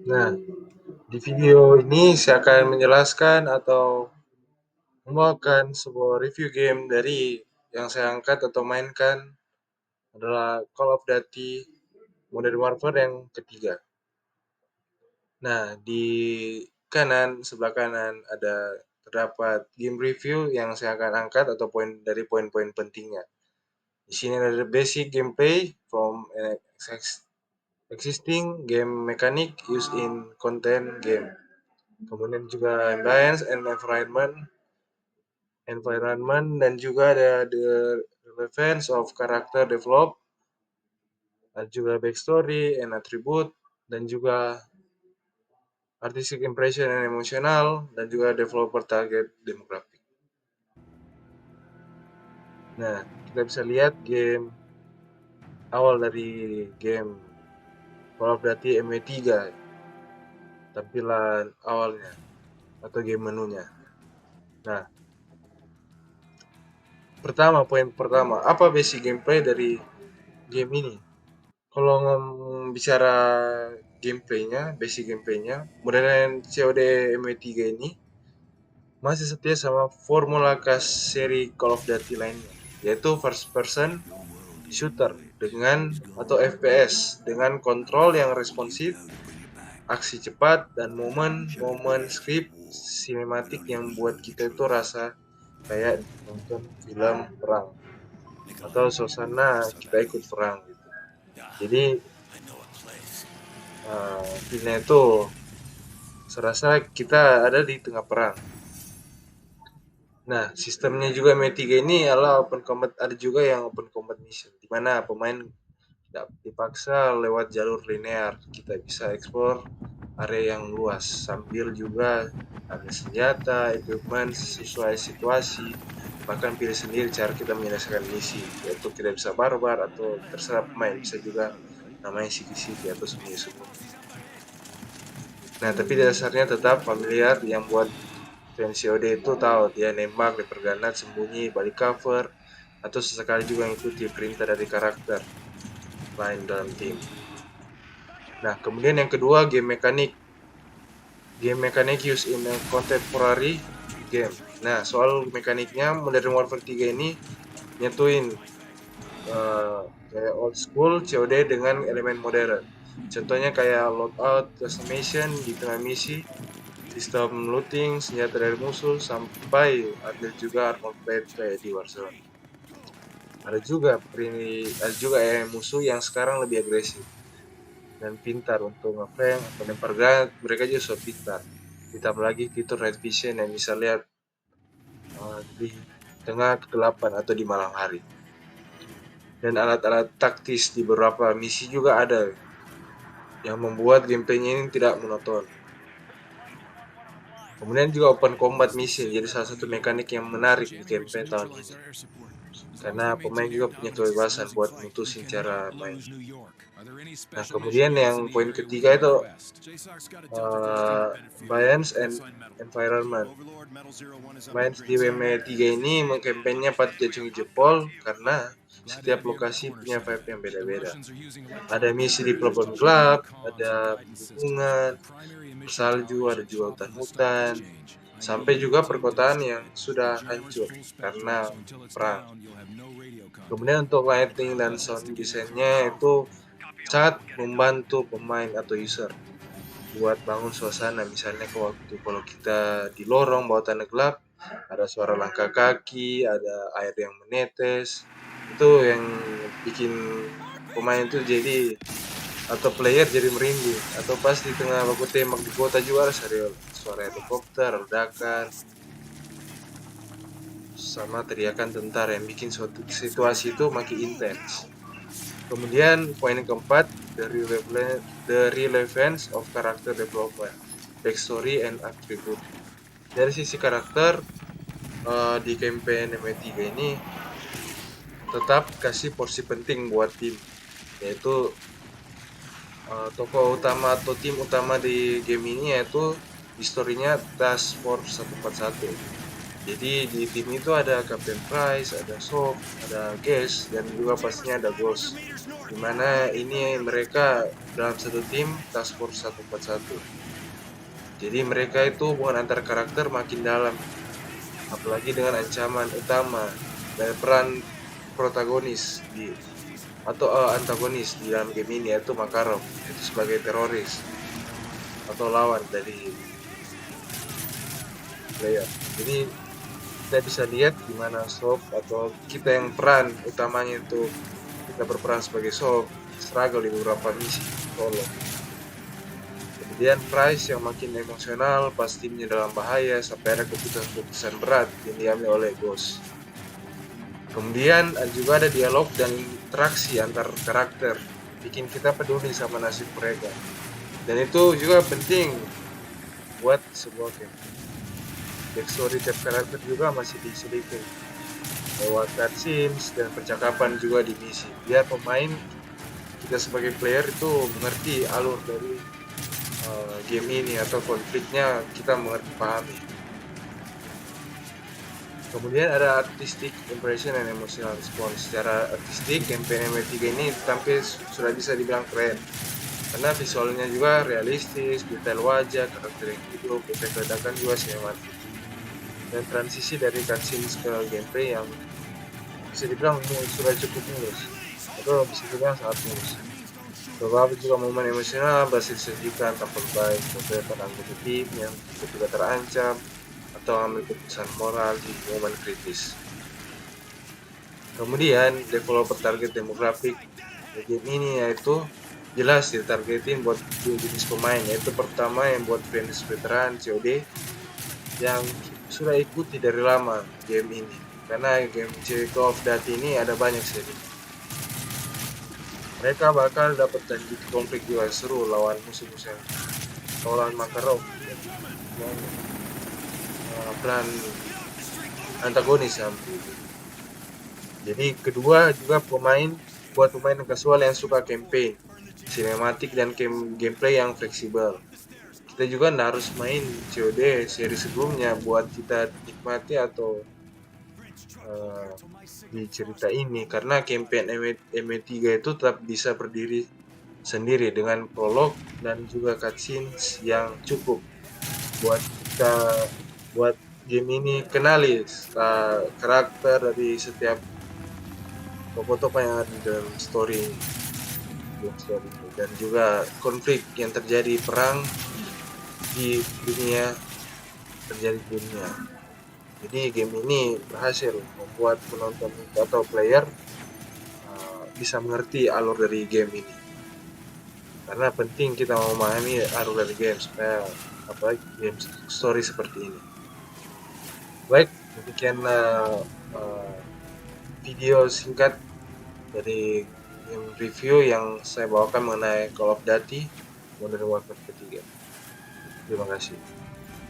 Nah, di video ini saya akan menjelaskan atau membawakan sebuah review game dari yang saya angkat atau mainkan adalah Call of Duty Modern Warfare yang ketiga. Nah, di sebelah kanan terdapat game review yang saya akan angkat atau poin-poin pentingnya. Di sini ada basic gameplay from existing game mechanic used in content game. Kemudian juga ambience and environment dan juga ada the relevance of character develop, ada juga backstory and attribute dan juga artistic impression and emotional dan juga developer target demographic. Nah, kita bisa lihat game awal dari game Call of Duty MW3, tampilan awalnya atau game menunya. Nah, poin pertama, apa basic gameplay dari game ini? Kalau bicara basic gameplaynya, modern COD MW3 ini masih setia sama formula khas seri Call of Duty lainnya, yaitu first person shooter dengan atau FPS dengan kontrol yang responsif, aksi cepat, dan momen-momen script sinematik yang buat kita itu rasa kayak nonton film perang atau suasana kita ikut perang gitu. Jadi filmnya itu serasa kita ada di tengah perang. Nah, sistemnya juga M3 ini adalah open combat, ada juga yang open combat mission, di mana pemain tidak dipaksa lewat jalur linear. Kita bisa explore area yang luas, sambil juga ada senjata, equipment sesuai situasi, bahkan pilih sendiri cara kita menyelesaikan misi, yaitu kita bisa barbar atau terserah pemain, bisa juga namanya siki-siki atau sembunyi-sembunyi. Nah, tapi dasarnya tetap familiar yang buat fans COD itu tahu dia nembak di pergerakan sembunyi balik cover atau sesekali juga mengikuti perintah dari karakter lain dalam tim. Nah, kemudian yang kedua game mekanik. Game mekanik used in a contemporary game. Nah, soal mekaniknya Modern Warfare 3 ini nyatuin kayak old school COD dengan elemen modern. Contohnya kayak loadout customization di tengah misi, sistem looting senjata dari musuh, sampai ada juga armor plate kayak di Warzone. Ada juga musuh yang sekarang lebih agresif dan pintar untuk ngeflank atau lempar granat. Mereka juga so pintar. Ditambah lagi fitur night vision yang bisa lihat di tengah kegelapan atau di malam hari. Dan alat-alat taktis di beberapa misi juga ada yang membuat gameplaynya ini tidak monoton. Kemudian juga open combat mission jadi salah satu mekanik yang menarik di campaign tahun ini. Karena pemain juga punya kebebasan buat mutusin cara main. Nah, kemudian yang poin ketiga itu ambience and environment. Main di WM3 ini mengkampanyenya patut diacungi jempol karena setiap lokasi punya vibe yang beda-beda. Ada misi di pelabuhan gelap, ada pegunungan, salju, ada juga hutan-hutan, sampai juga perkotaan yang sudah hancur karena perang. Kemudian untuk lighting dan sound desainnya itu sangat membantu pemain atau user buat bangun suasana. Misalnya kalau kita di lorong bawah tanah gelap, ada suara langkah kaki, ada air yang menetes, itu yang bikin pemain itu jadi atau player jadi merinding. Atau pas di tengah baku tembak di kota juga ada suara helikopter, ledakan, sama teriakan tentara yang bikin suatu situasi itu makin intens. Kemudian poin yang keempat, the relevance of character development, backstory and attribute. Dari sisi karakter, di campaign MW3 ini tetap kasih porsi penting buat tim, yaitu tokoh utama atau tim utama di game ini yaitu historinya Task Force 141. Jadi di tim itu ada Captain Price, ada Soap, ada Gas, dan juga pastinya ada Ghost. Dimana ini mereka dalam satu tim task force 141. Jadi mereka itu hubungan antar karakter makin dalam, apalagi dengan ancaman utama dari peran protagonis di atau antagonis di dalam game ini, yaitu Makarov, itu sebagai teroris atau lawan dari player. Jadi kita bisa lihat gimana Soap atau kita yang peran utamanya itu kita berperan sebagai Soap struggle di beberapa misi solo. Kemudian Price yang makin emosional pas timnya dalam bahaya sampai ada keputusan-keputusan berat yang diambil oleh Ghost. Kemudian juga ada dialog dan interaksi antar karakter, bikin kita peduli sama nasib mereka. Dan itu juga penting buat sebuah game. Backstory tiap karakter juga masih diselipin lewat cutscenes dan percakapan juga di misi. Biar pemain, kita sebagai player itu mengerti alur dari game ini atau konfliknya kita mengerti pahami. Kemudian ada artistic impression dan emotional response. Secara artistik, campaign MW3 ini tampil sudah bisa dibilang keren. Karena visualnya juga realistis, detail wajah, karakter yang hidup, efek ledakan juga sinematik. Dan transisi dari cutscenes ke gameplay yang bisa dibilang sudah cukup mulus. Atau bisa dibilang sangat mulus. Beberapa juga momen emosional berhasil disajikan tanpa baik, seperti anggota tim yang tiba-tiba terancam atau ambil keputusan moral di momen kritis. Kemudian developer target demografik game ini yaitu jelas ditargetin buat dua jenis pemain, yaitu pertama yang buat fans veteran COD yang sudah ikuti dari lama game ini, karena game Call of Duty ini ada banyak seri. Mereka bakal dapat janji konflik juga seru lawan musuh-musuh yang lawan Makarov yang peran antagonis hampir. Jadi kedua juga buat pemain casual yang suka campaign, sinematik dan gameplay yang fleksibel. Kita juga nggak harus main COD seri sebelumnya buat kita nikmati atau di cerita ini, karena campaign MW3 itu tetap bisa berdiri sendiri dengan prolog dan juga cutscenes yang cukup buat kita buat game ini kenali karakter dari setiap tokoh-tokoh yang ada di dalam story dan juga konflik yang terjadi, perang di dunia terjadi di dunia. Jadi game ini berhasil membuat penonton atau player bisa mengerti alur dari game ini, karena penting kita memahami alur dari game supaya apalagi game story seperti ini. Baik, demikian video singkat dari game review yang saya bawakan mengenai Call of Duty Modern Warfare ketiga. Terima kasih.